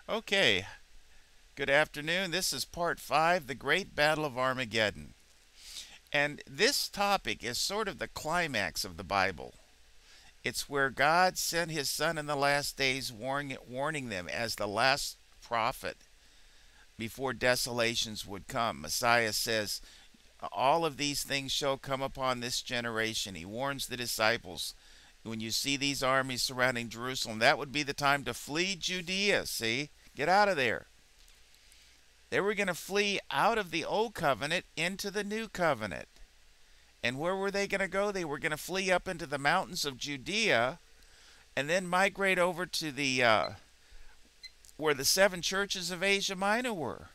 Okay, good afternoon. This is part 5, The Great Battle of Armageddon. And this topic is sort of the climax of the Bible. It's where God sent his son in the last days, warning them as the last prophet before desolations would come. Messiah says, all of these things shall come upon this generation. He warns the disciples, when you see these armies surrounding Jerusalem, that would be the time to flee Judea. See? Get out of there. They were going to flee out of the old covenant into the new covenant. And where were they going to go? They were going to flee up into the mountains of Judea and then migrate over to the where the 7 churches of Asia Minor were.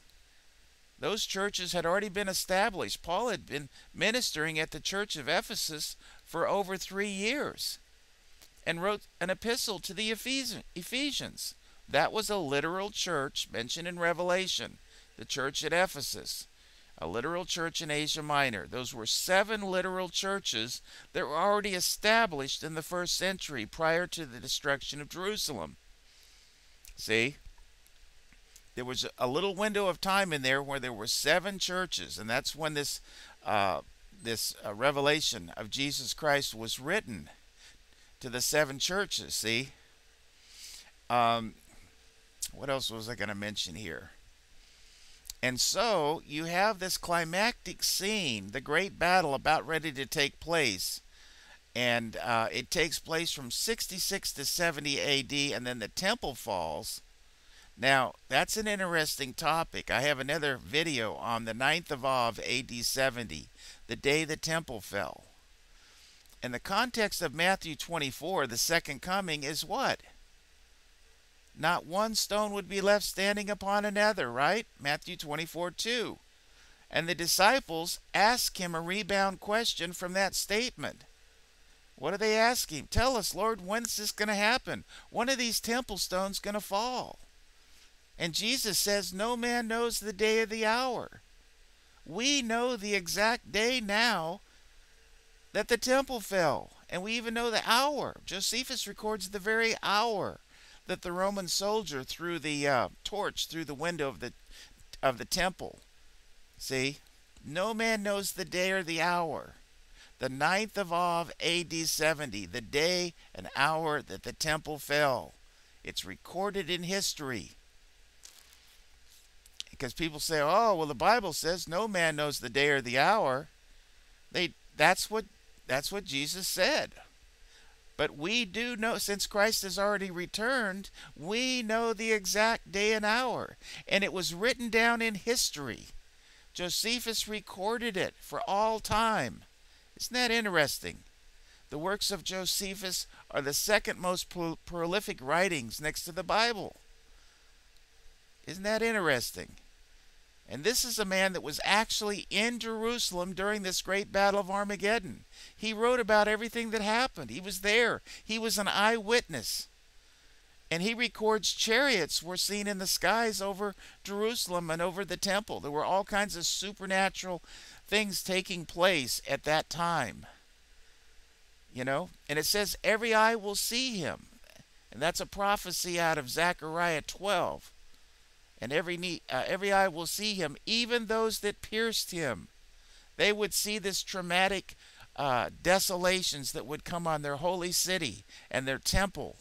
Those churches had already been established. Paul had been ministering at the church of Ephesus for over 3 years and wrote an epistle to the Ephesians. That was a literal church mentioned in Revelation. The church at Ephesus, a literal church in Asia Minor. Those were 7 literal churches that were already established in the 1st century prior to the destruction of Jerusalem. See? There was a little window of time in there where there were 7 churches, and that's when this revelation of Jesus Christ was written to the 7 churches. See? What else was I going to mention here? And so you have this climactic scene, the great battle about ready to take place. And it takes place from 66 to 70 AD, and then the temple falls. Now, that's an interesting topic. I have another video on the 9th of Av, AD 70, the day the temple fell. In the context of Matthew 24, the second coming is what? Not one stone would be left standing upon another, right? Matthew 24:2. And the disciples ask him a rebound question from that statement. What do they ask him? Tell us, Lord, when's this going to happen? When are these temple stones going to fall? And Jesus says, no man knows the day or the hour. We know the exact day now that the temple fell. And we even know the hour. Josephus records the very hour that the Roman soldier threw the torch through the window of the temple. See? No man knows the day or the hour. The 9th of Av, AD 70, the day and hour that the temple fell. It's recorded in history. Because people say, oh, well, the Bible says no man knows the day or the hour. That's what Jesus said. But we do know, since Christ has already returned, we know the exact day and hour. And it was written down in history. Josephus recorded it for all time. Isn't that interesting? The works of Josephus are the second most prolific writings next to the Bible. Isn't that interesting? And this is a man that was actually in Jerusalem during this great battle of Armageddon. He wrote about everything that happened. He was there. He was an eyewitness. And he records chariots were seen in the skies over Jerusalem and over the temple. There were all kinds of supernatural things taking place at that time. You know? And it says, every eye will see him. And that's a prophecy out of Zechariah 12. And every eye will see him, even those that pierced him. They would see this traumatic desolations that would come on their holy city and their temple.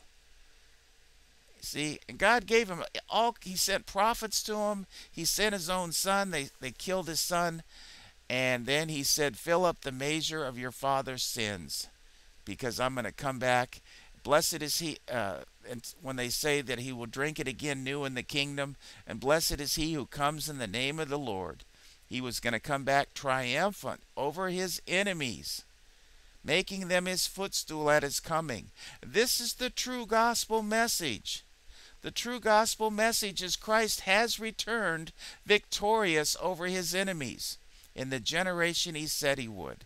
See, and God gave him all. He sent prophets to him. He sent his own son. They killed his son. And then he said, fill up the measure of your father's sins, because I'm going to come back. Blessed is he, and when they say that he will drink it again new in the kingdom, and blessed is he who comes in the name of the Lord. He was going to come back triumphant over his enemies, making them his footstool at his coming. This is the true gospel message. The true gospel message is Christ has returned victorious over his enemies in the generation he said he would.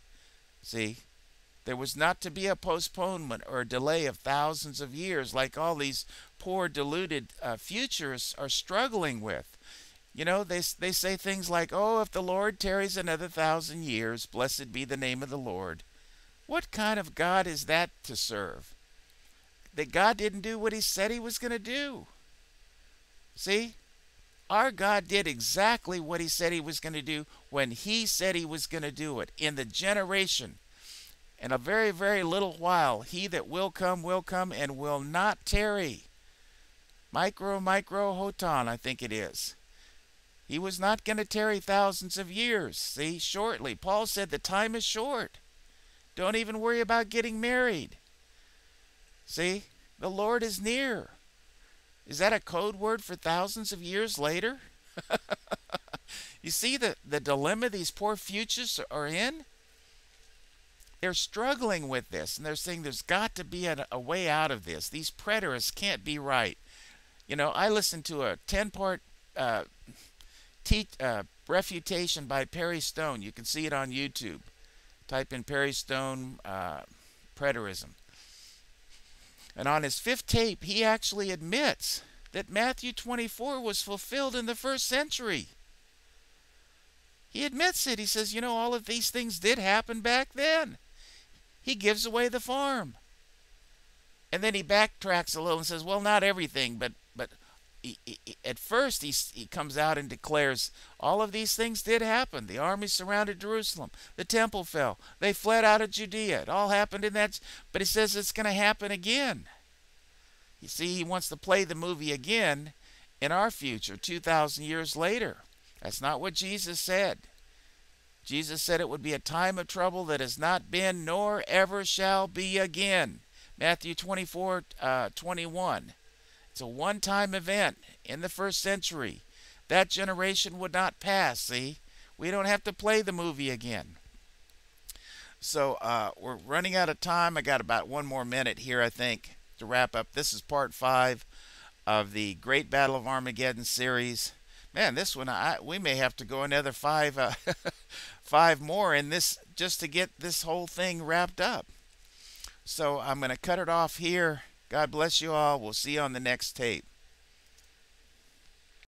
See? There was not to be a postponement or a delay of thousands of years like all these poor deluded futurists are struggling with. You know, they say things like, oh, if the Lord tarries another 1,000 years, blessed be the name of the Lord. What kind of God is that to serve? That God didn't do what he said he was going to do. See? Our God did exactly what he said he was going to do when he said he was going to do it. In the generation, in a very, very little while, he that will come and will not tarry. Micro hoton, I think it is. He was not going to tarry thousands of years. See, shortly. Paul said the time is short. Don't even worry about getting married. See, the Lord is near. Is that a code word for thousands of years later? You see the dilemma these poor futurists are in? They're struggling with this, and they're saying there's got to be a way out of this. These preterists can't be right. You know, I listened to a 10-part refutation by Perry Stone. You can see it on YouTube. Type in Perry Stone preterism. And on his 5th tape, he actually admits that Matthew 24 was fulfilled in the 1st century. He admits it. He says, you know, all of these things did happen back then. He gives away the farm. And then he backtracks a little and says, well, not everything, but at first he comes out and declares all of these things did happen. The army surrounded Jerusalem. The temple fell. They fled out of Judea. It all happened in that. But he says it's going to happen again. You see, he wants to play the movie again in our future, 2,000 years later. That's not what Jesus said. Jesus said it would be a time of trouble that has not been nor ever shall be again. Matthew 24:21. It's a one-time event in the 1st century. That generation would not pass, see? We don't have to play the movie again. So we're running out of time. I got about 1 more minute here, I think, to wrap up. This is part 5 of the Great Battle of Armageddon series. Man, this one, we may have to go another 5 more in this just to get this whole thing wrapped up. So I'm going to cut it off here. God bless you all. We'll see you on the next tape.